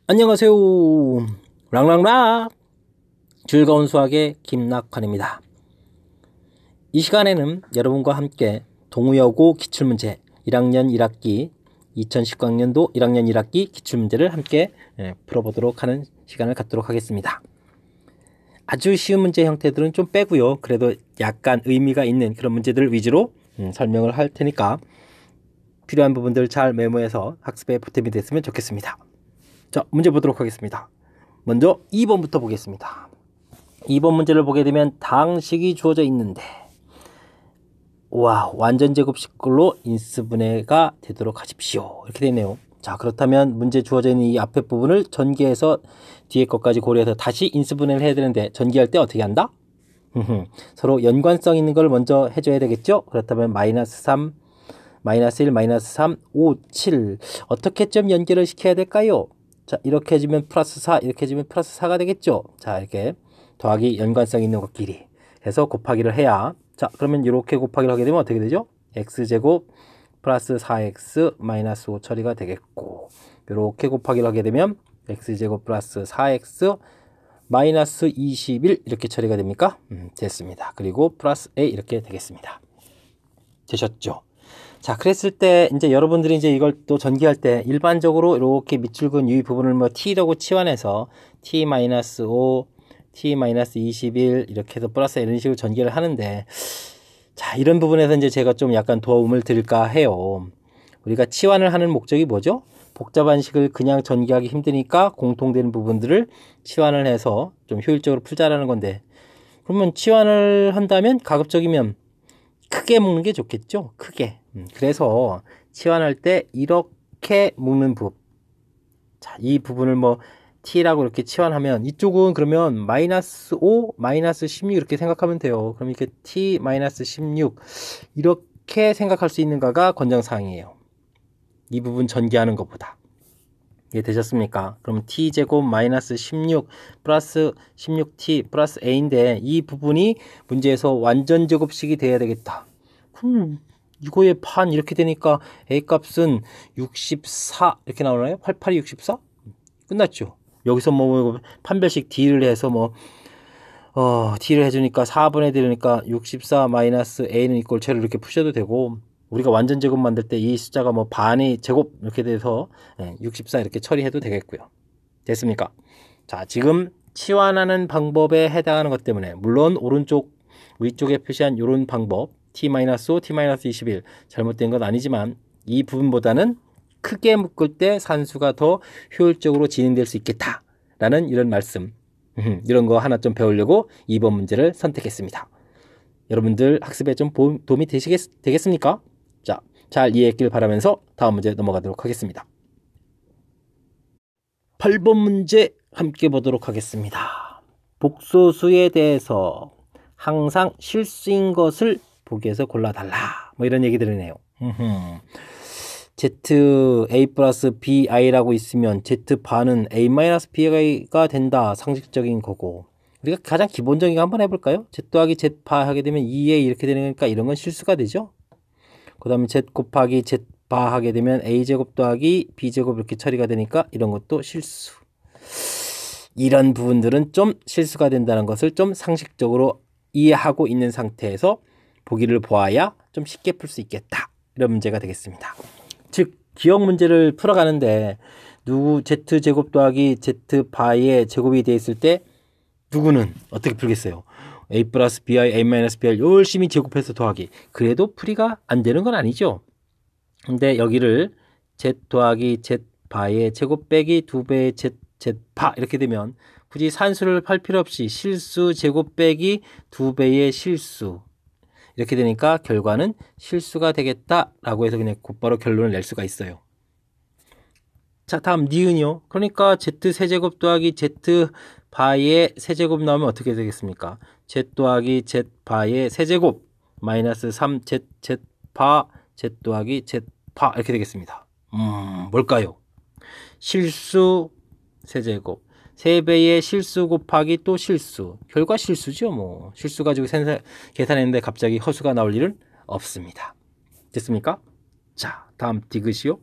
안녕하세요. 랑랑락 즐거운 수학의 김낙환입니다. 이 시간에는 여러분과 함께 동우여고 기출문제 1학년 1학기 2019학년도 1학년 1학기 기출문제를 함께 풀어보도록 하는 시간을 갖도록 하겠습니다. 아주 쉬운 문제 형태들은 좀 빼고요. 그래도 약간 의미가 있는 그런 문제들 위주로 설명을 할 테니까 필요한 부분들 잘 메모해서 학습에 보탬이 됐으면 좋겠습니다. 자, 문제 보도록 하겠습니다. 먼저 2번부터 보겠습니다. 2번 문제를 보게 되면 다항식이 주어져 있는데 완전 제곱식으로 인수분해가 되도록 하십시오. 이렇게 되네요. 자, 그렇다면 문제 주어져 있는 이 앞에 부분을 전개해서 뒤에 것까지 고려해서 다시 인수분해를 해야 되는데 전개할 때 어떻게 한다? 서로 연관성 있는 걸 먼저 해줘야 되겠죠? 그렇다면 마이너스 3, 마이너스 1, 마이너스 3, 5, 7 어떻게 좀 연결을 시켜야 될까요? 자, 이렇게 해주면 플러스 4, 이렇게 해주면 플러스 4가 되겠죠? 자, 이렇게 더하기 연관성 있는 것끼리 해서 곱하기를 해야, 자, 그러면 이렇게 곱하기를 하게 되면 어떻게 되죠? x제곱 플러스 4x 마이너스 5 처리가 되겠고, 이렇게 곱하기를 하게 되면 x제곱 플러스 4x 마이너스 21 이렇게 처리가 됩니까? 됐습니다. 그리고 플러스 a 이렇게 되겠습니다. 되셨죠? 자, 그랬을 때 이제 여러분들이 이제 이걸 또 전개할 때 일반적으로 이렇게 밑줄근 이 부분을 뭐 t라고 치환해서 t-5, t-21 이렇게 해서 플러스 이런 식으로 전개를 하는데, 자, 이런 부분에서 이제 제가 좀 약간 도움을 드릴까 해요. 우리가 치환을 하는 목적이 뭐죠? 복잡한 식을 그냥 전개하기 힘드니까 공통되는 부분들을 치환을 해서 좀 효율적으로 풀자라는 건데, 그러면 치환을 한다면 가급적이면 크게 묶는 게 좋겠죠? 크게. 그래서 치환할 때 이렇게 묶는 부분. 자, 이 부분을 뭐 t라고 이렇게 치환하면 이쪽은 그러면 마이너스 5, 마이너스 16 이렇게 생각하면 돼요. 그럼 이렇게 t 마이너스 16 이렇게 생각할 수 있는가가 권장사항이에요. 이 부분 전개하는 것보다. 이해되셨습니까? 그럼 t제곱 마이너스 16 플러스 16t 플러스 a인데 이 부분이 문제에서 완전 제곱식이 돼야 되겠다. 그럼 이거의 판 이렇게 되니까 a 값은 64 이렇게 나오나요? 88이 64? 끝났죠. 여기서 뭐 판별식 d를 해서 d를 해주니까 4분의 d니까 64 마이너스 a는 이꼴 제로 이렇게 푸셔도 되고, 우리가 완전 제곱 만들 때 이 숫자가 뭐 반이 제곱 이렇게 돼서 64 이렇게 처리해도 되겠고요. 됐습니까? 자, 지금 치환하는 방법에 해당하는 것 때문에 물론 오른쪽 위쪽에 표시한 이런 방법 t-5, t-21 잘못된 건 아니지만 이 부분보다는 크게 묶을 때 산수가 더 효율적으로 진행될 수 있겠다라는 이런 말씀, 이런 거 하나 좀 배우려고 2번 문제를 선택했습니다. 여러분들 학습에 좀 도움이 되겠습니까? 자, 잘 이해했길 바라면서 다음 문제 넘어가도록 하겠습니다. 8번 문제 함께 보도록 하겠습니다. 복소수에 대해서 항상 실수인 것을 보기에서 골라달라. 뭐 이런 얘기들이네요. z a 플러스 bi라고 있으면 z 바는 a 마이너스 b가 된다. 상식적인 거고. 우리가 가장 기본적인 거 한번 해볼까요? z 더하기 z 바 하게 되면 2a 이렇게 되는 거니까 이런 건 실수가 되죠. 그 다음에 z 곱하기 z 바 하게 되면 a제곱 더하기 b제곱 이렇게 처리가 되니까 이런 것도 실수. 이런 부분들은 좀 실수가 된다는 것을 좀 상식적으로 이해하고 있는 상태에서 보기를 보아야 좀 쉽게 풀 수 있겠다. 이런 문제가 되겠습니다. 즉 기억 문제를 풀어가는데 z제곱 더하기 z 바의 제곱이 되어 있을 때 누구는 어떻게 풀겠어요? a 플러스 bi, a 마이너스 bi 열심히 제곱해서 더하기. 그래도 풀이가 안 되는 건 아니죠. 근데 여기를 z 더하기 z 바의 제곱 빼기 2배의 z 바 이렇게 되면 굳이 산수를 할 필요 없이 실수 제곱 빼기 2배의 실수 이렇게 되니까 결과는 실수가 되겠다라고 해서 그냥 곧바로 결론을 낼 수가 있어요. 자, 다음 니은이요. 그러니까 z 세제곱 더하기 z 바의 세제곱 나오면 어떻게 되겠습니까? z 더하기 z 바의 세제곱 마이너스 3z z 바 z 더하기 z 바 이렇게 되겠습니다. 뭘까요? 실수 세제곱 3배의 실수 곱하기 또 실수. 결과 실수죠. 뭐 실수 가지고 계산했는데 갑자기 허수가 나올 일은 없습니다. 됐습니까? 자, 다음 디귿이요.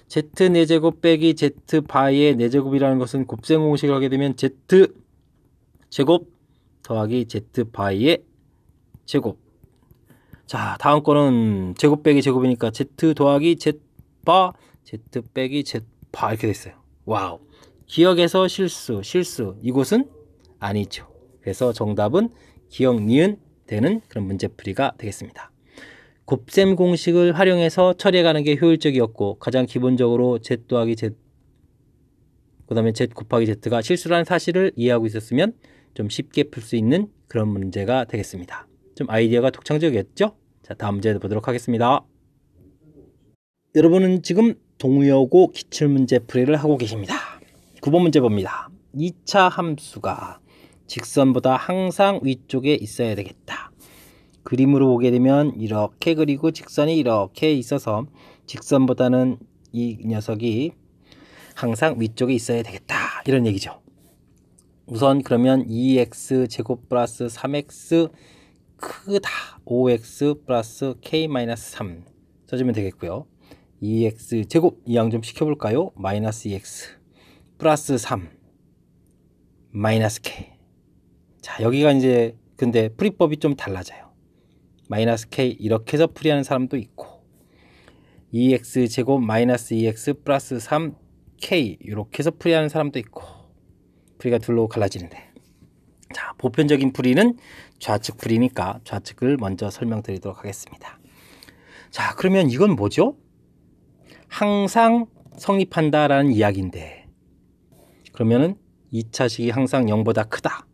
z 4제곱 빼기 z 바의 4제곱이라는 것은 곱셈 공식을 하게 되면 z 제곱 더하기 z 바의 제곱. 자, 다음 거는 제곱 빼기 제곱이니까 z 더하기 z 바 z 빼기 z 바 이렇게 됐어요. 와우. 기억에서 실수 이곳은 아니죠. 그래서 정답은 기억 니은 되는 그런 문제풀이가 되겠습니다. 곱셈 공식을 활용해서 처리해가는 게 효율적이었고 가장 기본적으로 z 더하기 z 그 다음에 z 곱하기 z가 실수라는 사실을 이해하고 있었으면 좀 쉽게 풀 수 있는 그런 문제가 되겠습니다. 좀 아이디어가 독창적이었죠? 자, 다음 문제 보도록 하겠습니다. 여러분은 지금 동의어고 기출문제 풀이를 하고 계십니다. 9번 문제 봅니다. 2차 함수가 직선보다 항상 위쪽에 있어야 되겠다. 그림으로 보게 되면 이렇게 그리고 직선이 이렇게 있어서 직선보다는 이 녀석이 항상 위쪽에 있어야 되겠다. 이런 얘기죠. 우선 그러면 2x 제곱 플러스 3x 크다 5x 플러스 k-3 써주면 되겠고요. 2x 제곱 이항 좀 시켜볼까요? 마이너스 2x 플러스 3 마이너스 k. 자, 여기가 이제 근데 풀이법이 좀 달라져요. 마이너스 k 이렇게 해서 풀이하는 사람도 있고 2x 제곱 마이너스 2x 플러스 3k 이렇게 해서 풀이하는 사람도 있고 풀이가 둘로 갈라지는데, 자, 보편적인 풀이는 좌측 풀이니까 좌측을 먼저 설명드리도록 하겠습니다. 자, 그러면 이건 뭐죠? 항상 성립한다라는 이야기인데, 그러면은 2차식이 항상 0보다 크다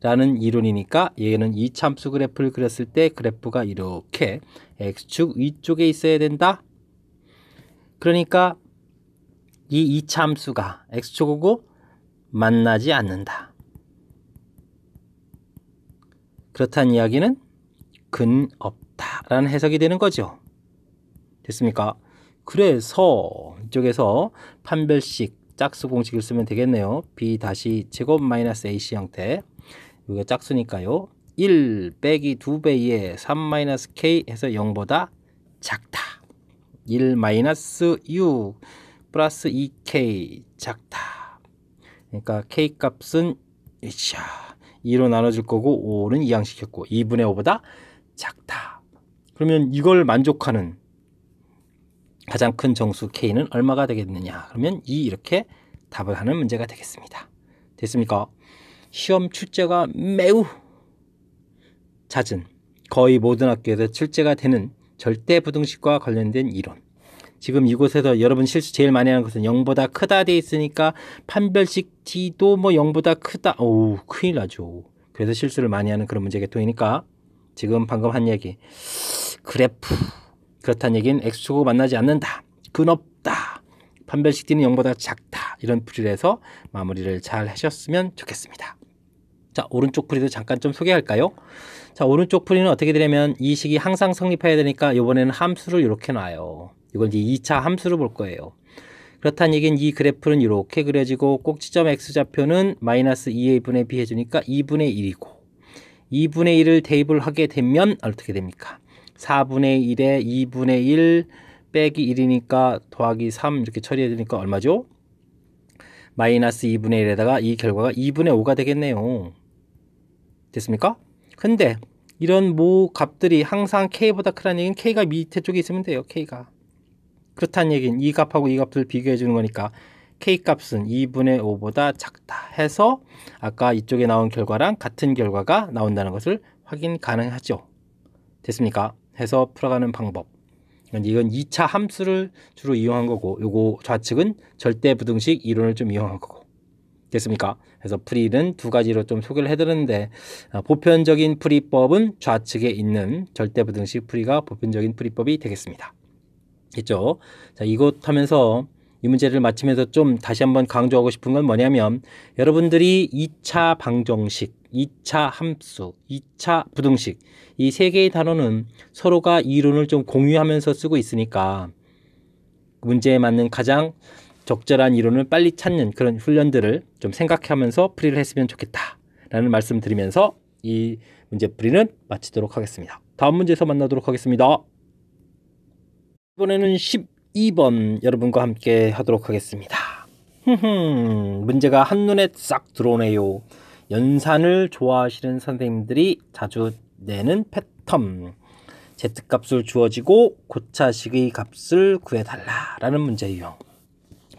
라는 이론이니까 얘는 2차 함수 그래프를 그렸을 때 그래프가 이렇게 x축 위쪽에 있어야 된다. 그러니까 이 2차 함수가 x축하고 만나지 않는다. 그렇다는 이야기는 근 없다라는 해석이 되는 거죠. 됐습니까? 그래서 이쪽에서 판별식 짝수 공식을 쓰면 되겠네요. b 다시 제곱 마이너스 ac 형태. 이거 짝수니까요. 1 빼기 2배의 3 마이너스 k 해서 0보다 작다. 1 마이너스 6 플러스 2k 작다. 그러니까 k 값은 2로 나눠줄 거고 5는 이항시켰고 2분의 5보다 작다. 그러면 이걸 만족하는 가장 큰 정수 k는 얼마가 되겠느냐? 그러면 2 이렇게 답을 하는 문제가 되겠습니다. 됐습니까? 시험 출제가 매우 잦은 거의 모든 학교에서 출제가 되는 절대부등식과 관련된 이론. 지금 이곳에서 여러분 실수 제일 많이 하는 것은 0보다 크다 돼 있으니까 판별식 t도 뭐 0보다 크다. 어우, 큰일 나죠. 그래서 실수를 많이 하는 그런 문제 계통이니까 지금 방금 한 얘기 그래프 그렇다는 얘기는 x축하고 만나지 않는다. 근 없다. 판별식 t는 0보다 작다. 이런 풀이를 해서 마무리를 잘 하셨으면 좋겠습니다. 자, 오른쪽 풀이도 잠깐 좀 소개할까요? 자, 오른쪽 풀이는 어떻게 되냐면 이 식이 항상 성립해야 되니까 이번에는 함수를 이렇게 놔요. 이건 이제 2차 함수를 볼 거예요. 그렇다는 얘기는 이 그래프는 이렇게 그려지고 꼭지점 x좌표는 마이너스 2a분의 b 해주니까 2분의 1이고 2분의 1을 대입을 하게 되면 어떻게 됩니까? 4분의 1에 2분의 1 빼기 1이니까 더하기 3 이렇게 처리해 주니까 얼마죠? 마이너스 2분의 1에다가 이 결과가 2분의 5가 되겠네요. 됐습니까? 근데 이런 모 값들이 항상 k보다 크다는 얘기는 k가 밑에 쪽에 있으면 돼요. k가. 그렇다는 얘기는 이 값하고 이 값을 비교해 주는 거니까 k값은 2분의 5보다 작다 해서 아까 이쪽에 나온 결과랑 같은 결과가 나온다는 것을 확인 가능하죠. 됐습니까? 해서 풀어가는 방법. 이건 2차 함수를 주로 이용한 거고 요거 좌측은 절대부등식 이론을 좀 이용한 거고. 됐습니까? 그래서 풀이는 두 가지로 좀 소개를 해드렸는데 보편적인 풀이법은 좌측에 있는 절대부등식 풀이가 보편적인 풀이법이 되겠습니다. 됐죠? 자, 이것 하면서 이 문제를 마치면서 좀 다시 한번 강조하고 싶은 건 뭐냐면 여러분들이 2차 방정식, 2차 함수, 2차 부등식 이 세 개의 단어는 서로가 이론을 좀 공유하면서 쓰고 있으니까 문제에 맞는 가장 적절한 이론을 빨리 찾는 그런 훈련들을 좀 생각하면서 풀이를 했으면 좋겠다라는 말씀 드리면서 이 문제 풀이는 마치도록 하겠습니다. 다음 문제에서 만나도록 하겠습니다. 이번에는 2번 여러분과 함께 하도록 하겠습니다. 문제가 한눈에 싹 들어오네요. 연산을 좋아하시는 선생님들이 자주 내는 패턴. Z값을 주어지고 고차식의 값을 구해달라 라는 문제예요.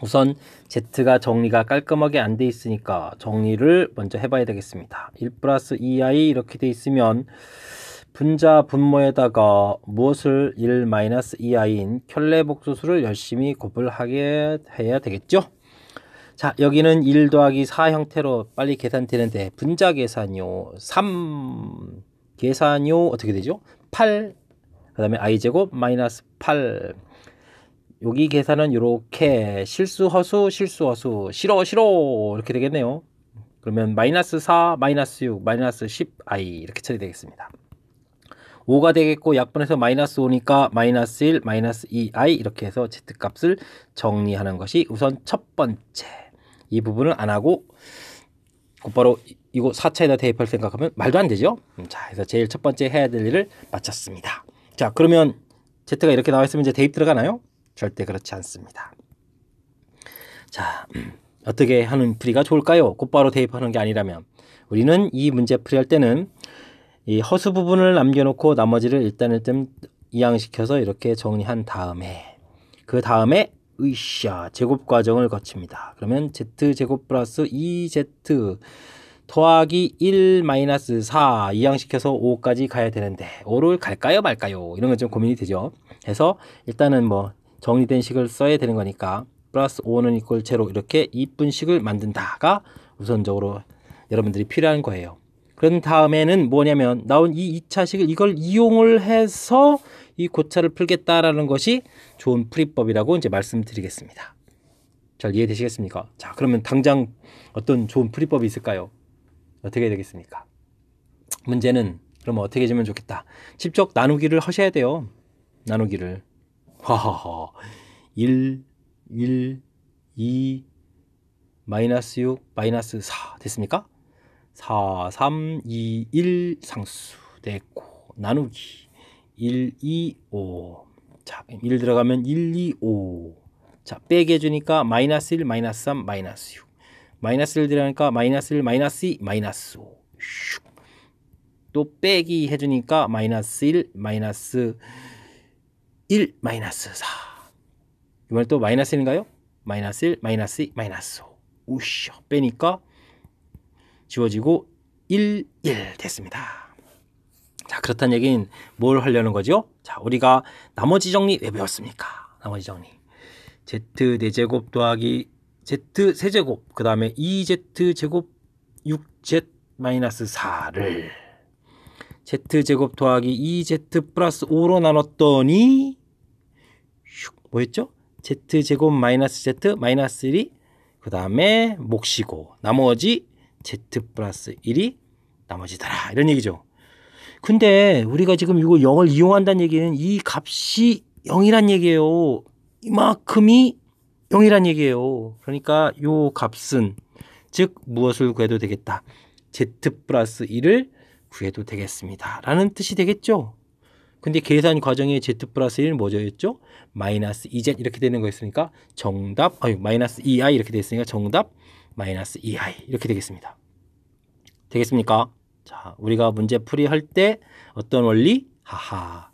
우선 Z가 정리가 깔끔하게 안 돼 있으니까 정리를 먼저 해봐야 되겠습니다. 1 플러스 2i 이렇게 돼 있으면 분자 분모에다가 무엇을 1 마이너스 2i인 켤레복소수를 열심히 곱을 하게 해야 되겠죠. 자, 여기는 1 더하기 4 형태로 빨리 계산되는데 분자 계산요 3 계산요 어떻게 되죠? 8 그 다음에 i제곱 마이너스 8 여기 계산은 이렇게 실수 허수 실수 허수 싫어 이렇게 되겠네요. 그러면 마이너스 4 마이너스 6 마이너스 10i 이렇게 처리되겠습니다. 5가 되겠고 약분해서 마이너스 5니까 마이너스 1 마이너스 2i 이렇게 해서 Z값을 정리하는 것이 우선 첫 번째. 이 부분을 안 하고 곧바로 이거 4차에다 대입할 생각하면 말도 안 되죠. 자, 그래서 제일 첫 번째 해야 될 일을 마쳤습니다. 자, 그러면 Z가 이렇게 나와 있으면 이제 대입 들어가나요? 절대 그렇지 않습니다. 자, 어떻게 하는 풀이가 좋을까요? 곧바로 대입하는 게 아니라면 우리는 이 문제 풀이할 때는 이 허수 부분을 남겨놓고 나머지를 일단은 좀 이항시켜서 이렇게 정리한 다음에 그 다음에 으쌰 제곱 과정을 거칩니다. 그러면 Z제곱 플러스 2Z 더하기 1 마이너스 4 이항시켜서 5까지 가야 되는데 5를 갈까요 말까요? 이런 건 좀 고민이 되죠. 그래서 일단은 뭐 정리된 식을 써야 되는 거니까 플러스 5는 이꼴 제로 이렇게 이쁜 식을 만든다가 우선적으로 여러분들이 필요한 거예요. 그런 다음에는 뭐냐면 나온 이 2차 식을 이걸 이용을 해서 이 고차를 풀겠다라는 것이 좋은 풀이법이라고 이제 말씀드리겠습니다. 잘 이해되시겠습니까? 자, 그러면 당장 어떤 좋은 풀이법이 있을까요? 어떻게 해야 되겠습니까? 문제는 그러면 어떻게 해주면 좋겠다. 직접 나누기를 하셔야 돼요. 나누기를. 하하하. 1, 2, 마이너스 6, 마이너스 4 됐습니까? 4, 3, 2, 1 상수 됐고 나누기 1, 2, 5 자, 1 들어가면 1, 2, 5 자, 빼기 해주니까 마이너스 1, 마이너스 3, 마이너스 6 마이너스 1 들어가니까 마이너스 1, 마이너스 2, 마이너스 5 또 빼기 해주니까 마이너스 1, 마이너스 1, 마이너스 4 이번에 또 마이너스 1인가요? 마이너스 1, 마이너스 2, 마이너스 5 우쇼 빼니까 지워지고 1, 1 됐습니다. 자, 그렇다는 얘기는 뭘 하려는 거죠? 자, 우리가 나머지 정리 왜 배웠습니까? 나머지 정리 Z 4제곱 더하기 Z 세제곱 그 다음에 2Z 제곱 6Z 마이너스 4를 Z제곱 더하기 2Z 플러스 5로 나눴더니 뭐였죠? Z제곱 마이너스 Z 마이너스 1이 그 다음에 몫이고 나머지 Z 플러스 1이 나머지더라 이런 얘기죠. 근데 우리가 지금 이거 0을 이용한다는 얘기는 이 값이 0이란 얘기예요. 이만큼이 0이란 얘기예요. 그러니까 요 값은 즉 무엇을 구해도 되겠다. Z 플러스 1을 구해도 되겠습니다. 라는 뜻이 되겠죠. 근데 계산 과정에 Z 플러스 1은 뭐였죠? 마이너스 2Z 이렇게 되는 거였으니까 정답 마이너스 2i 이렇게 됐으니까 정답 마이너스 2i 이렇게 되겠습니다. 되겠습니까? 자, 우리가 문제 풀이할 때 어떤 원리? 하하.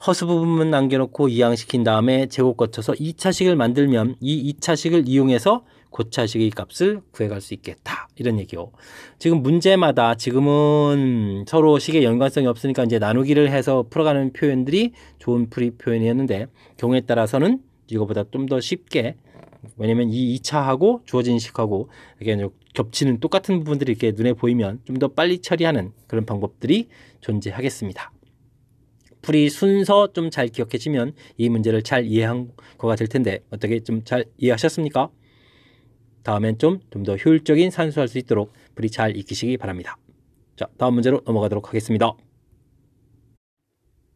허수 부분만 남겨놓고 이항시킨 다음에 제곱 거쳐서 2차식을 만들면 이 2차식을 이용해서 고차식의 값을 구해갈 수 있겠다. 이런 얘기요. 지금 문제마다 지금은 서로 식의 연관성이 없으니까 이제 나누기를 해서 풀어가는 표현들이 좋은 풀이 표현이었는데 경우에 따라서는 이거보다 좀 더 쉽게 왜냐면 이 2차하고 주어진 식하고 이렇게 겹치는 똑같은 부분들이 이렇게 눈에 보이면 좀 더 빨리 처리하는 그런 방법들이 존재하겠습니다. 풀이 순서 좀 잘 기억해지면 이 문제를 잘 이해한 거가 될 텐데 어떻게 좀 잘 이해하셨습니까? 다음엔 좀 더 효율적인 산수할 수 있도록 풀이 잘 익히시기 바랍니다. 자, 다음 문제로 넘어가도록 하겠습니다.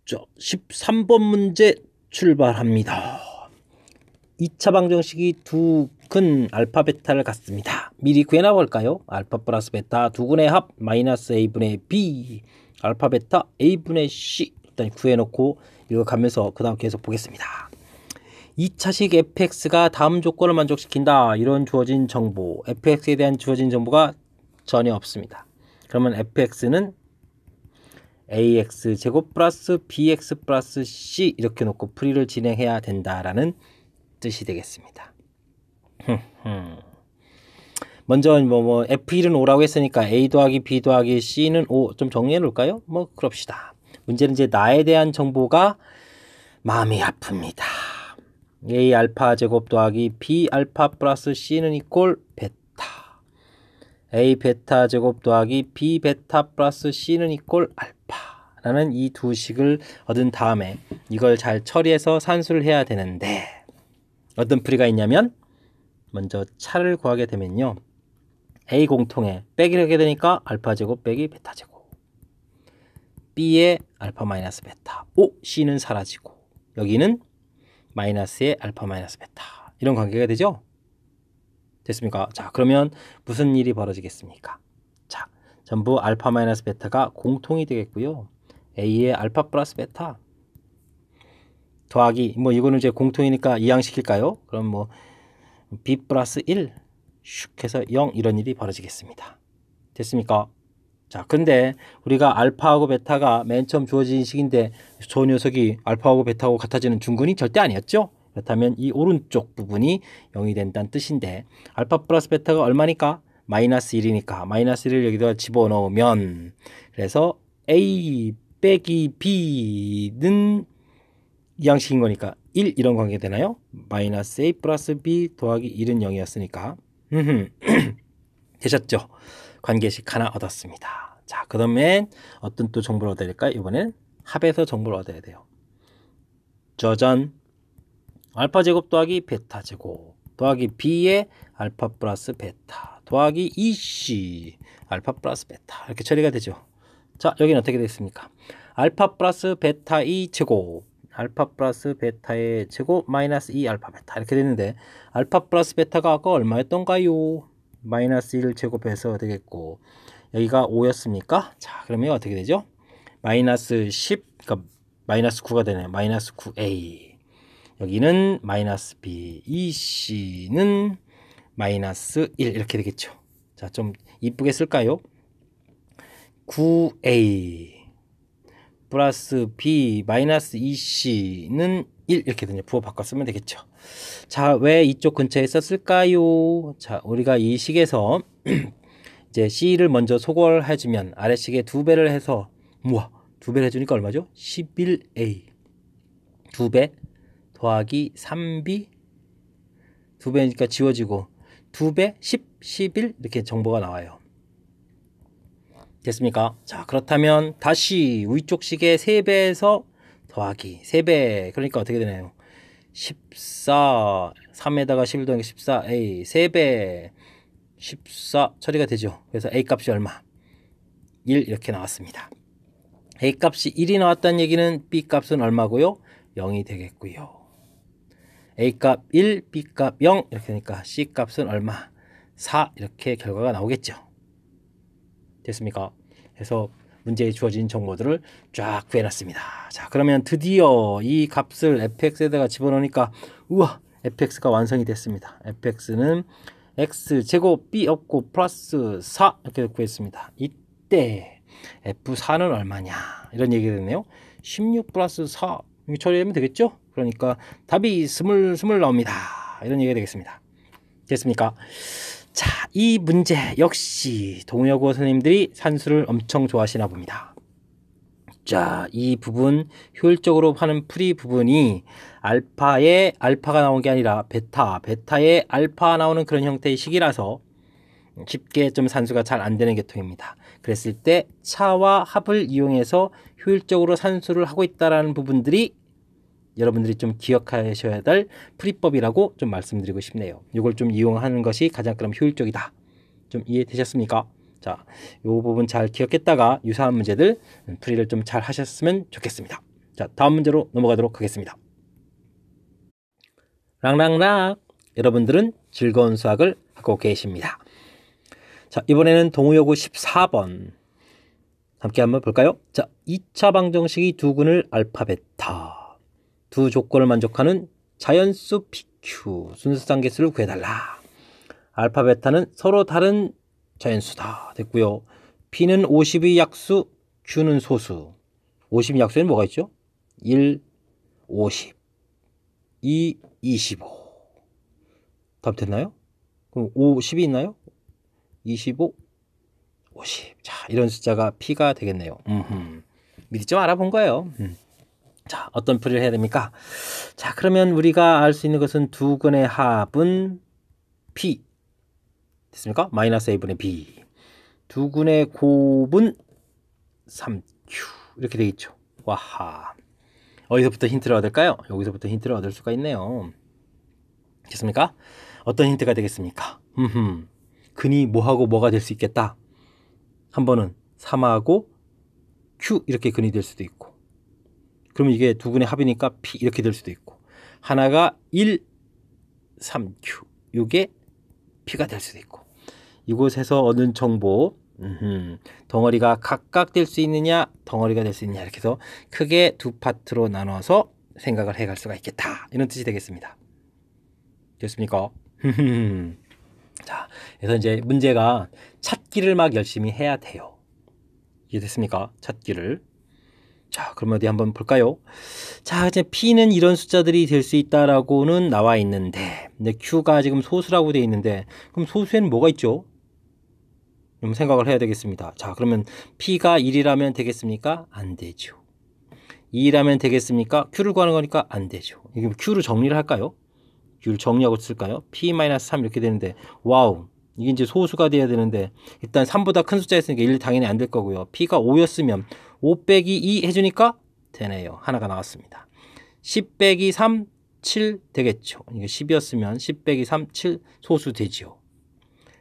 자, 13번 문제 출발합니다. 2차 방정식이 두 근 알파 베타를 갖습니다. 미리 구해놔 볼까요? 알파 플러스 베타 두 근의 합 마이너스 a분의 b 알파 베타 a분의 c 일단 구해놓고 읽어가면서 그 다음 계속 보겠습니다. 2차식 fx가 다음 조건을 만족시킨다. 이런 주어진 정보, fx에 대한 주어진 정보가 전혀 없습니다. 그러면 fx는 ax제곱 플러스 bx 플러스 c 이렇게 놓고 풀이를 진행해야 된다라는 뜻이 되겠습니다. 먼저 f1은 5라고 했으니까 a 더하기 b 더하기 c는 5 좀 정리해 놓을까요? 뭐 그럽시다. 문제는 이제 나에 대한 정보가 마음이 아픕니다. a 알파 제곱 더하기 b 알파 플러스 c는 이꼴 베타. a 베타 제곱 더하기 b 베타 플러스 c는 이꼴 알파라는 이 두 식을 얻은 다음에 이걸 잘 처리해서 산수를 해야 되는데 어떤 풀이가 있냐면 먼저 차를 구하게 되면요. a 공통에 빼기를 하게 되니까 알파 제곱 빼기 베타 제곱. b의 알파 마이너스 베타. c는 사라지고 여기는 마이너스의 알파 마이너스 베타. 이런 관계가 되죠? 됐습니까? 자, 그러면 무슨 일이 벌어지겠습니까? 자, 전부 알파 마이너스 베타가 공통이 되겠고요. a의 알파 플러스 베타 더하기 이거는 이제 공통이니까 이항시킬까요? 그럼 b 플러스 1 슉 해서 0 이런 일이 벌어지겠습니다. 됐습니까? 자, 근데 우리가 알파하고 베타가 맨 처음 주어진 식인데 저 녀석이 알파하고 베타하고 같아지는 중근이 절대 아니었죠? 그렇다면 이 오른쪽 부분이 0이 된다는 뜻인데 알파 플러스 베타가 얼마니까? 마이너스 1이니까 마이너스 1을 여기다가 집어넣으면 그래서 a 빼기 b는 이항식인 거니까 1 이런 관계 되나요? 마이너스 a 플러스 b 더하기 1은 0이었으니까 되셨죠? 관계식 하나 얻었습니다. 자, 그다음에 어떤 또 정보를 얻어야 될까요? 이번엔 합에서 정보를 얻어야 돼요. 저전 알파 제곱 더하기 베타 제곱 더하기 b의 알파 플러스 베타 더하기 2c 알파 플러스 베타 이렇게 처리가 되죠. 자, 여기는 어떻게 됐습니까? 알파 플러스 베타 2 제곱 알파 플러스 베타의 제곱 마이너스 2 알파 베타 이렇게 됐는데 알파 플러스 베타가 아까 얼마였던가요? 마이너스 1을 제곱해서 되겠고 여기가 5였습니까? 자, 그러면 어떻게 되죠? 마이너스 10, 그러니까 마이너스 9가 되네요. 마이너스 9a 여기는 마이너스 b 2c는 마이너스 1 이렇게 되겠죠. 자, 좀 이쁘게 쓸까요? 9a 플러스 b 마이너스 2c는 1 이렇게 되죠. 부호 바꿔 쓰면 되겠죠. 자, 왜 이쪽 근처에 썼을까요? 자, 우리가 이 식에서 이제 c를 먼저 소거해주면 아래식에 2배를 해서 2배를 해주니까 얼마죠? 11a 2배 더하기 3b 2배니까 지워지고 2배 10, 11 이렇게 정보가 나와요. 됐습니까? 자, 그렇다면 다시 위쪽 식의 3배에서 더하기 3배 그러니까 어떻게 되나요? 14 3에다가 11 더하기 14a 3배 14 처리가 되죠. 그래서 a 값이 얼마? 1 이렇게 나왔습니다. a 값이 1이 나왔다는 얘기는 b 값은 얼마고요? 0이 되겠고요. a 값 1, b 값 0 이렇게 되니까 c 값은 얼마? 4 이렇게 결과가 나오겠죠. 됐습니까? 그래서 문제에 주어진 정보들을 쫙 구해놨습니다. 자, 그러면 드디어 이 값을 fx에다가 집어넣으니까 우와, fx가 완성이 됐습니다. fx는 x제곱 b 없고 플러스 4 이렇게 구했습니다. 이때 f4는 얼마냐 이런 얘기가 되네요. 16 플러스 4 이렇게 처리하면 되겠죠? 그러니까 답이 스물 나옵니다. 이런 얘기가 되겠습니다. 됐습니까? 자, 이 문제 역시 동의어고 선생님들이 산수를 엄청 좋아하시나 봅니다. 자, 이 부분 효율적으로 하는 풀이 부분이 알파에 알파가 나온 게 아니라 베타에 알파 나오는 그런 형태의 식이라서 쉽게 좀 산수가 잘 안 되는 계통입니다. 그랬을 때 차와 합을 이용해서 효율적으로 산수를 하고 있다는 부분들이 여러분들이 좀 기억하셔야 될 풀이법이라고 좀 말씀드리고 싶네요. 이걸 좀 이용하는 것이 가장 그럼 효율적이다. 좀 이해되셨습니까? 자, 이 부분 잘 기억했다가 유사한 문제들 풀이를 좀 잘 하셨으면 좋겠습니다. 자, 다음 문제로 넘어가도록 하겠습니다. 랑랑랑 여러분들은 즐거운 수학을 하고 계십니다. 자, 이번에는 동의어고 14번 함께 한번 볼까요? 자, 2차 방정식이 두 근을 알파 베타 두 조건을 만족하는 자연수 PQ 순서상 개수를 구해달라. 알파 베타는 서로 다른 자연수다 됐고요. P는 50의 약수, Q는 소수. 50의 약수에는 뭐가 있죠? 1, 50, 2, 25. 답 됐나요? 그럼 50이 있나요? 25, 50. 자, 이런 숫자가 P가 되겠네요. 미리 좀 알아본 거예요. 자, 어떤 풀이를 해야 됩니까? 자, 그러면 우리가 알 수 있는 것은 두근의 합은 P 됐습니까? 마이너스 A분의 B. 두근의 곱은 3Q 이렇게 되겠죠. 와하. 어디서부터 힌트를 얻을까요? 여기서부터 힌트를 얻을 수가 있네요. 됐습니까? 어떤 힌트가 되겠습니까? 근이 뭐하고 뭐가 될 수 있겠다. 한 번은 3하고 Q 이렇게 근이 될 수도 있고, 그러면 이게 두 근의 합이니까 P 이렇게 될 수도 있고, 하나가 1, 3Q 이게 P가 될 수도 있고, 이곳에서 얻은 정보 덩어리가 각각 될 수 있느냐 덩어리가 될 수 있느냐 이렇게 해서 크게 두 파트로 나눠서 생각을 해갈 수가 있겠다, 이런 뜻이 되겠습니다. 됐습니까? 자, 그래서 이제 문제가 찾기를 막 열심히 해야 돼요. 이해됐습니까? 찾기를. 자, 그럼 어디 한번 볼까요? 자, 이제 P는 이런 숫자들이 될 수 있다라고는 나와 있는데, 근데 Q가 지금 소수라고 되어 있는데, 그럼 소수에는 뭐가 있죠? 그럼 생각을 해야 되겠습니다. 자, 그러면 P가 1이라면 되겠습니까? 안 되죠. 2라면 되겠습니까? Q를 구하는 거니까 안 되죠. 이게 Q를 정리를 할까요? Q를 정리하고 쓸까요? P-3 이렇게 되는데, 와우, 이게 이제 소수가 돼야 되는데, 일단 3보다 큰 숫자였으니까 1 당연히 안 될 거고요. P가 5였으면 5 빼기 2 해주니까 되네요. 하나가 나왔습니다. 10 빼기 3, 7 되겠죠. 이게 10이었으면 10 빼기 3, 7 소수 되지요.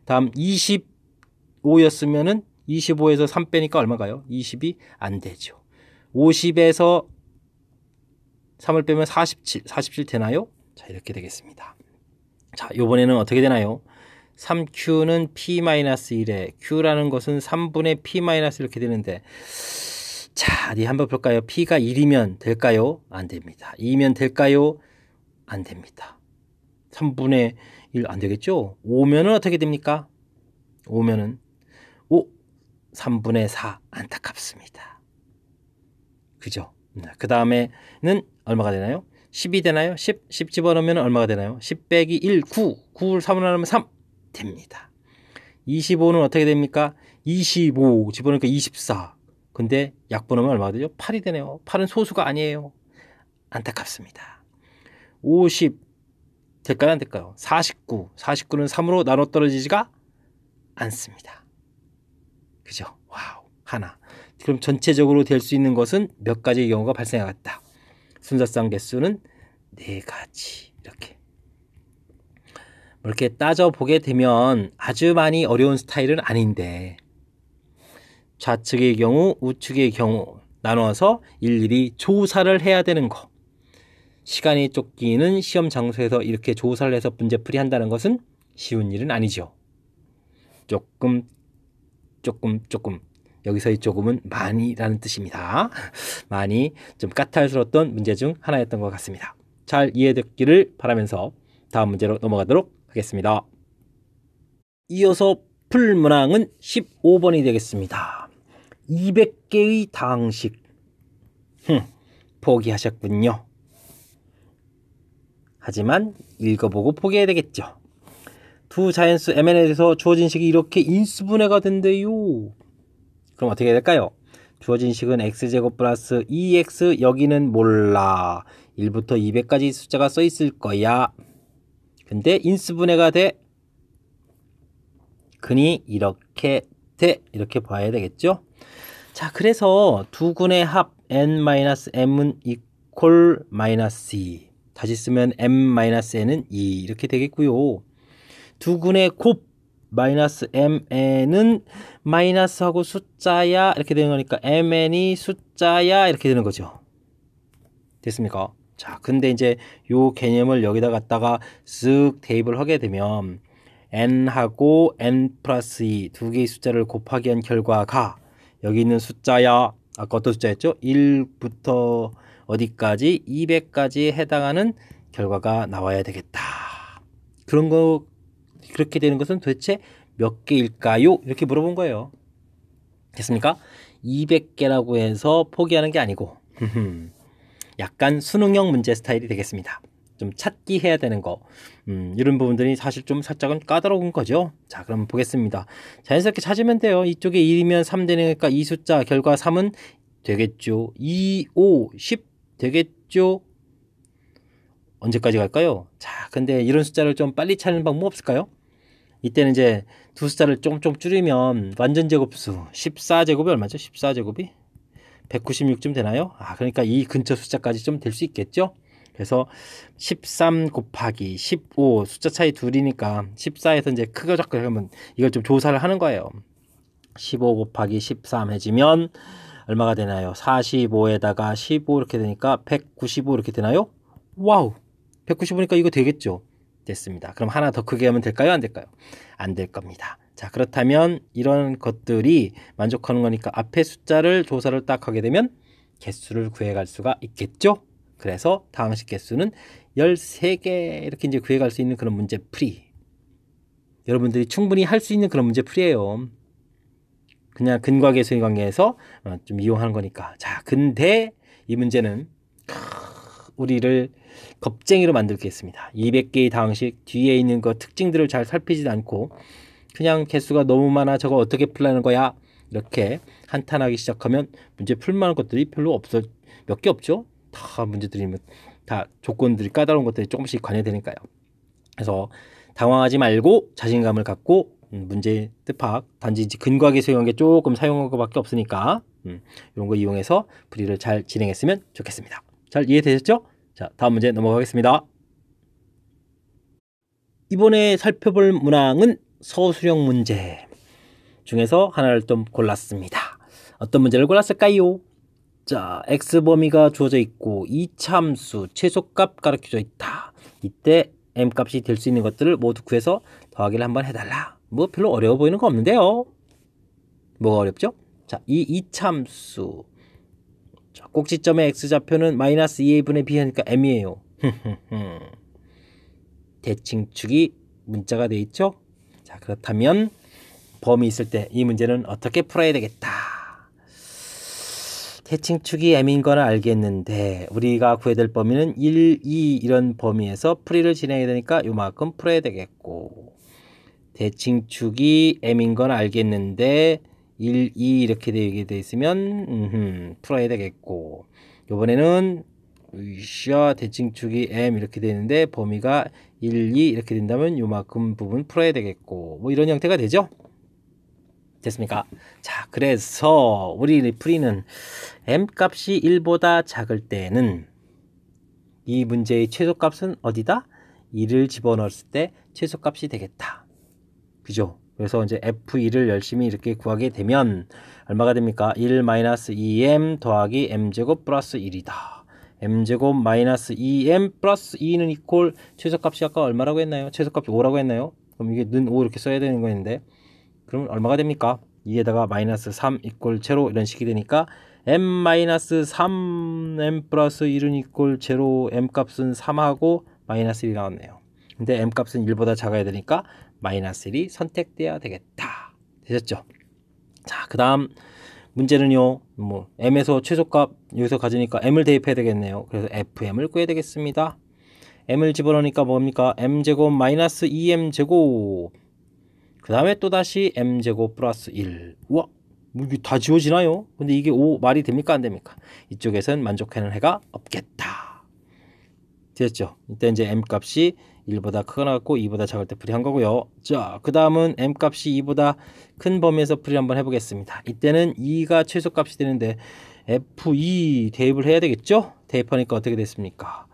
다음 25였으면은 25에서 3 빼니까 얼마가요? 20이 안 되죠. 50에서 3을 빼면 47, 47 되나요? 자, 이렇게 되겠습니다. 자, 요번에는 어떻게 되나요? 3Q는 P-1에 Q라는 것은 3분의 P- 이렇게 되는데, 자, 어디 한번 볼까요? P가 1이면 될까요? 안 됩니다. 2면 될까요? 안 됩니다. 3분의 1 안 되겠죠? 5면은 어떻게 됩니까? 5면은 5, 3분의 4 안타깝습니다. 그죠? 그 다음에는 얼마가 되나요? 10이 되나요? 10 집어넣으면 얼마가 되나요? 10 빼기 1, 9. 9를 3으로 나누면 3 됩니다. 25는 어떻게 됩니까? 25 집어넣으니까 24. 근데 약분하면 얼마가 되죠? 8이 되네요. 8은 소수가 아니에요. 안타깝습니다. 50 될까요? 안 될까요? 49. 49는 3으로 나눠 떨어지지가 않습니다. 그죠? 와우. 하나. 그럼 전체적으로 될 수 있는 것은 몇 가지의 경우가 발생하겠다. 순서상 개수는 4가지. 이렇게 따져보게 되면 아주 많이 어려운 스타일은 아닌데, 좌측의 경우 우측의 경우 나눠서 일일이 조사를 해야 되는 거, 시간이 쫓기는 시험 장소에서 이렇게 조사를 해서 문제풀이 한다는 것은 쉬운 일은 아니죠. 조금 여기서의 조금은 많이라는 뜻입니다. 많이 좀 까탈스러웠던 문제 중 하나였던 것 같습니다. 잘 이해됐기를 바라면서 다음 문제로 넘어가도록 하겠습니다. 이어서 풀 문항은 15번이 되겠습니다. 200개의 당식. 포기하셨군요. 하지만 읽어보고 포기해야 되겠죠. 두 자연수 mn에 대해서 주어진 식이 이렇게 인수분해가 된대요. 그럼 어떻게 해야 될까요? 주어진 식은 x제곱 플러스 2x, 여기는 몰라. 1부터 200까지 숫자가 써 있을 거야. 근데 인수분해가 돼. 근이 이렇게 돼. 이렇게 봐야 되겠죠? 자, 그래서 두 근의 합 n-m은 equal -2. 다시 쓰면 m-n은 2 이렇게 되겠고요. 두 근의 곱 -mn은 마이너스하고 숫자야 이렇게 되는 거니까 mn이 숫자야 이렇게 되는 거죠. 됐습니까? 자, 근데 이제 요 개념을 여기다 갖다가 쓱 대입을 하게 되면 n하고 n 플러스 2 두 개의 숫자를 곱하기 한 결과가 여기 있는 숫자야, 아까 어떤 숫자였죠? 1부터 어디까지? 200까지에 해당하는 결과가 나와야 되겠다. 그렇게 되는 것은 도대체 몇 개일까요? 이렇게 물어본 거예요. 됐습니까? 200개라고 해서 포기하는 게 아니고 약간 수능형 문제 스타일이 되겠습니다. 좀 찾기 해야 되는 거, 이런 부분들이 사실 좀 살짝은 까다로운 거죠. 자, 그럼 보겠습니다. 자연스럽게 찾으면 돼요. 이쪽에 1이면 3 되니까 이 숫자 결과 3은 되겠죠. 2, 5, 10 되겠죠. 언제까지 갈까요? 자, 근데 이런 숫자를 좀 빨리 찾는 방법 없을까요? 이때는 이제 두 숫자를 좀 줄이면 완전 제곱수 14제곱이 얼마죠? 14제곱이 196쯤 되나요? 그러니까 이 근처 숫자까지 좀 될 수 있겠죠? 그래서 13 곱하기 15 숫자 차이 둘이니까 14에서 이제 크고 작고 하면 이걸 좀 조사를 하는 거예요. 15 곱하기 13 해지면 얼마가 되나요? 45에다가 15 이렇게 되니까 195 이렇게 되나요? 와우! 195니까 이거 되겠죠? 됐습니다. 그럼 하나 더 크게 하면 될까요? 안 될까요? 안 될 겁니다. 자, 그렇다면 이런 것들이 만족하는 거니까 앞에 숫자를 조사를 딱 하게 되면 개수를 구해갈 수가 있겠죠? 그래서 다항식 개수는 13개 이렇게 이제 구해갈 수 있는 그런 문제 풀이. 여러분들이 충분히 할 수 있는 그런 문제 풀이에요. 그냥 근과 계수의 관계에서 좀 이용하는 거니까. 자, 근데 이 문제는 우리를 겁쟁이로 만들겠습니다. 200개의 다항식 뒤에 있는 그 특징들을 잘 살피지도 않고 그냥 개수가 너무 많아 저거 어떻게 풀라는 거야 이렇게 한탄하기 시작하면 문제 풀만한 것들이 별로 없어. 몇 개 없죠. 다 문제들이 다 조건들이 까다로운 것들이 조금씩 관여되니까요. 그래서 당황하지 말고 자신감을 갖고 문제 뜻파악 단지 근과 계수의 관계 조금 사용한 것밖에 없으니까 이런 거 이용해서 풀이를 잘 진행했으면 좋겠습니다. 잘 이해되셨죠? 자, 다음 문제 넘어가겠습니다. 이번에 살펴볼 문항은 서술형 문제 중에서 하나를 좀 골랐습니다. 어떤 문제를 골랐을까요? 자, x범위가 주어져 있고 이차함수 최소값 가르쳐져 있다. 이때 m값이 될 수 있는 것들을 모두 구해서 더하기를 한번 해달라. 뭐 별로 어려워 보이는 거 없는데요. 뭐가 어렵죠? 자, 이 이차함수 꼭지점의 x좌표는 마이너스 2a분의 b 하니까 m이에요. 대칭축이 문자가 돼 있죠? 자, 그렇다면 범위 있을 때 이 문제는 어떻게 풀어야 되겠다. 대칭축이 m인 거는 알겠는데 우리가 구해야 될 범위는 1, 2 이런 범위에서 풀이를 진행해야 되니까 요만큼 풀어야 되겠고 대칭축이 m인 건 알겠는데 1, 2 이렇게 되게 돼 있으면 풀어야 되겠고 요번에는 대칭축이 m 이렇게 되는데 범위가 1, 2 이렇게 된다면 요만큼 부분 풀어야 되겠고 뭐 이런 형태가 되죠. 됐습니까? 자, 그래서 우리 풀이는 m값이 1보다 작을 때는 이 문제의 최소값은 어디다? 2를 집어넣었을 때 최소값이 되겠다. 그죠? 그래서 이제 f2를 열심히 이렇게 구하게 되면 얼마가 됩니까? 1-2m 더하기 m제곱 플러스 1이다. m제곱 마이너스 2m 플러스 2는 이퀄 최소값이 아까 얼마라고 했나요? 최소값이 5라고 했나요? 그럼 이게 는 5 이렇게 써야 되는 거였는데 그럼 얼마가 됩니까? 2에다가 마이너스 3 이퀄 제로 이런 식이 되니까 m-3m 플러스 1은 이퀄 제로 m값은 3하고 마이너스 1이 나왔네요. 근데 m값은 1보다 작아야 되니까 마이너스 1이 선택돼야 되겠다. 되셨죠? 자, 그 다음 문제는요. 뭐 m에서 최소값 여기서 가지니까 m을 대입해야 되겠네요. 그래서 fm을 구해야 되겠습니다. m을 집어넣으니까 뭡니까? m제곱 마이너스 2m제곱 그 다음에 또다시 m제곱 플러스 1. 우와, 뭐 이게 다 지워지나요? 근데 이게 5 말이 됩니까? 안 됩니까? 이쪽에선 만족하는 해가 없겠다. 됐죠? 이때 이제 m값이 1보다 크거나 같고 2보다 작을 때 풀이한 거고요. 자, 그 다음은 m값이 2보다 큰 범위에서 풀이 한번 해보겠습니다. 이때는 2가 최소값이 되는데 f2 대입을 해야 되겠죠? 대입하니까 어떻게 됐습니까?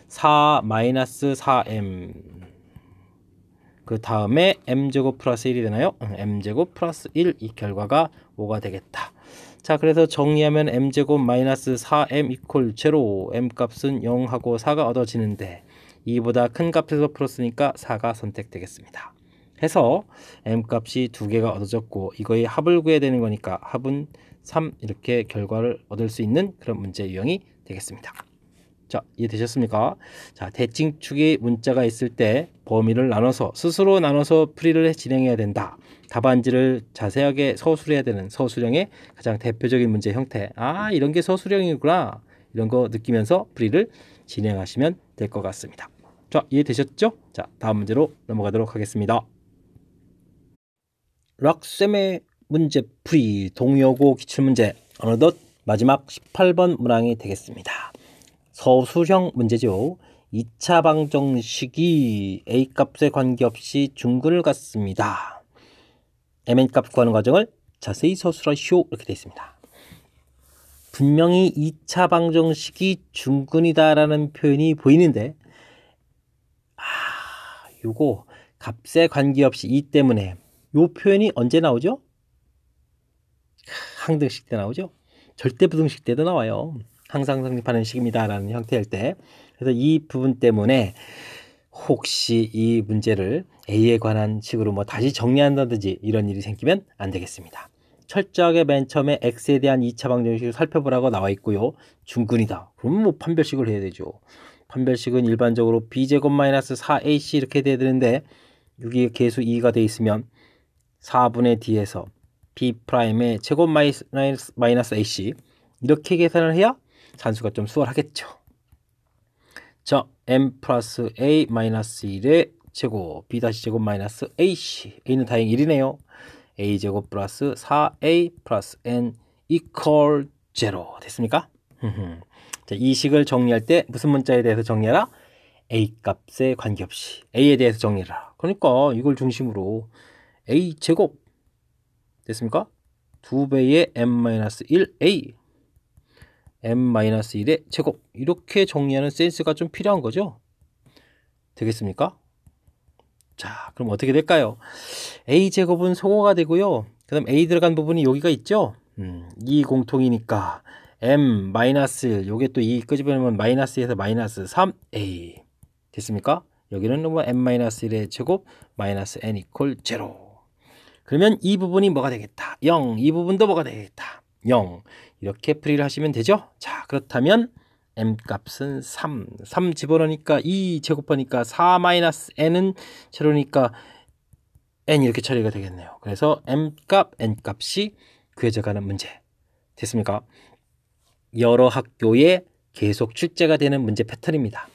4 마이너스 4m 그 다음에 m제곱 플러스 1이 되나요? m제곱 플러스 1 이 결과가 5가 되겠다. 자, 그래서 정리하면 m제곱 마이너스 4m 이퀄 제로 m값은 0하고 4가 얻어지는데 2보다 큰 값에서 풀었으니까 4가 선택되겠습니다. 해서 m값이 2개가 얻어졌고 이거의 합을 구해야 되는 거니까 합은 3 이렇게 결과를 얻을 수 있는 그런 문제 유형이 되겠습니다. 자, 이해되셨습니까? 자, 대칭축의 문자가 있을 때 범위를 나눠서 스스로 나눠서 풀이를 진행해야 된다. 답안지를 자세하게 서술해야 되는 서술형의 가장 대표적인 문제 형태. 아, 이런 게 서술형이구나. 이런 거 느끼면서 풀이를 진행하시면 될 것 같습니다. 자, 이해되셨죠? 자, 다음 문제로 넘어가도록 하겠습니다. 락쌤의 문제풀이 동요고 기출문제 어느덧 마지막 18번 문항이 되겠습니다. 서술형 문제죠. 2차 방정식이 A값에 관계없이 중근을 갖습니다. Mn값 구하는 과정을 자세히 서술하시오. 이렇게 되어 있습니다. 분명히 2차 방정식이 중근이다라는 표현이 보이는데 요거 값에 관계없이 이 때문에 요 표현이 언제 나오죠? 항등식 때 나오죠? 절대부등식 때도 나와요. 항상 성립하는 식입니다 라는 형태일 때. 그래서 이 부분 때문에 혹시 이 문제를 A에 관한 식으로 뭐 다시 정리한다든지 이런 일이 생기면 안 되겠습니다. 철저하게 맨 처음에 X에 대한 2차 방정식을 살펴보라고 나와 있고요. 중근이다. 그럼 뭐 판별식을 해야 되죠. 판별식은 일반적으로 B제곱 마이너스 4AC 이렇게 돼야 되는데 여기에 계수 2가 돼 있으면 4분의 D에서 B'의 제곱 마이너스 AC 이렇게 계산을 해야 산수가 좀 수월하겠죠. 자, M 플러스 A 마이너스 1의 제곱 B 다시 제곱 마이너스 AC A는 다행히 1이네요. A 제곱 플러스 4A 플러스 N equal 0 됐습니까? 자, 이 식을 정리할 때 무슨 문자에 대해서 정리하라? A 값에 관계없이 A에 대해서 정리하라. 그러니까 이걸 중심으로 A 제곱 됐습니까? 2배의 M-1A M-1의 제곱 이렇게 정리하는 센스가 좀 필요한 거죠. 되겠습니까? 자, 그럼 어떻게 될까요? A제곱은 소거가 되고요. 그 다음 A 들어간 부분이 여기가 있죠. 이 공통이니까 M-1 요게 또 이 끄집어내면 마이너스에서 마이너스 3A 됐습니까? 여기는 뭐 M-1의 제곱 마이너스 N 이퀄 0 그러면 이 부분이 뭐가 되겠다? 0 이 부분도 뭐가 되겠다? 0 이렇게 풀이를 하시면 되죠. 자, 그렇다면 M값은 3 집어넣으니까 2 제곱하니까 4 마이너스 N은 제로니까 N 이렇게 처리가 되겠네요. 그래서 M값, N값이 구해져가는 문제 됐습니까? 여러 학교에 계속 출제가 되는 문제 패턴입니다.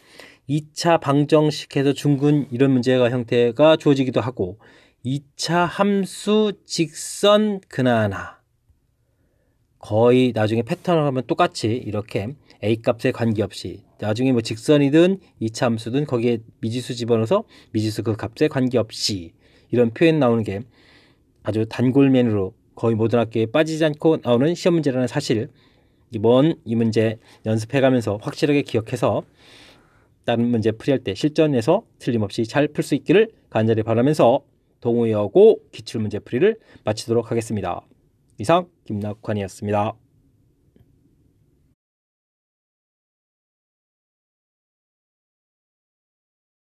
2차 방정식에서 중근 이런 문제가 형태가 주어지기도 하고 2차 함수 직선 그나나 거의 나중에 패턴을 하면 똑같이 이렇게 A값에 관계없이 나중에 뭐 직선이든 2차 함수든 거기에 미지수 집어넣어서 미지수 그 값에 관계없이 이런 표현 나오는 게 아주 단골맨으로 거의 모든 학교에 빠지지 않고 나오는 시험 문제라는 사실 이번 이 문제 연습해가면서 확실하게 기억해서 다른 문제 풀이할 때 실전에서 틀림없이 잘 풀 수 있기를 간절히 바라면서 동의어고 기출문제 풀이를 마치도록 하겠습니다. 이상 김낙환이었습니다.